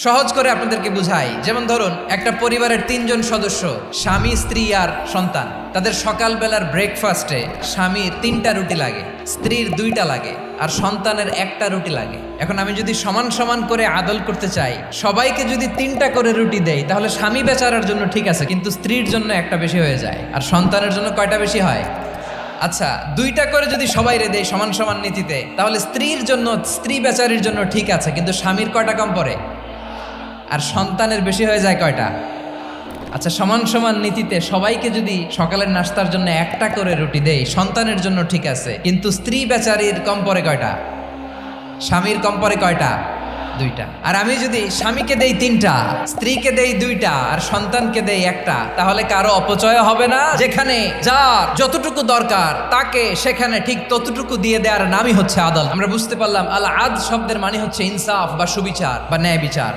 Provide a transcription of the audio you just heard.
সহজ করে আপনাদেরকে বুঝাই, যেমন ধরুন একটা পরিবারের তিনজন সদস্য, স্বামী, স্ত্রী আর সন্তান। তাদের সকালবেলার ব্রেকফাস্টে স্বামীর 3টা রুটি লাগে, স্ত্রীর 2টা লাগে, আর সন্তানের 1টা রুটি লাগে। এখন আমি যদি সমান সমান করে আদল করতে চাই, সবাইকে যদি 3টা করে রুটি দেই, তাহলে স্বামী বেচারার জন্য ঠিক আছে, কিন্তু স্ত্রীর জন্য 1টা বেশি হয়ে যায়। আর সন্তানের জন্য কয়টা বেশি হয়? আচ্ছা, 2টা করে যদি সবাই দেয় সমান সমান নীতিতে, তাহলে স্ত্রীর জন্য, স্ত্রী বেচারির জন্য ঠিক আছে, কিন্তু স্বামীর কয়টা কম পড়ে? আর সন্তানের বেশি হয়ে যায় কয়টা? আচ্ছা, সমান সমান নীতিতে সবাইকে যদি সকালের নাস্তার জন্য 1টা করে রুটি দেই, সন্তানের জন্য ঠিক আছে, কিন্তু স্ত্রী বেচারির কম পড়ে কয়টা? স্বামীর কম পড়ে কয়টা? 2টা। আর আমি যদি স্বামীকে দেই 3টা, স্ত্রীকে দেই 2টা, আর সন্তানকে দেই 1টা, তাহলে কারো অপচয় হবে না। যেখানে যার যতটুকু দরকার তাকে সেখানে ঠিক ততটুকু দিয়ে দেওয়ার নামই হচ্ছে আদল। আমরা বুঝতে পারলাম আল আদ শব্দের মানে হচ্ছে ইনসাফ বা সুবিচার বা ন্যায় বিচার।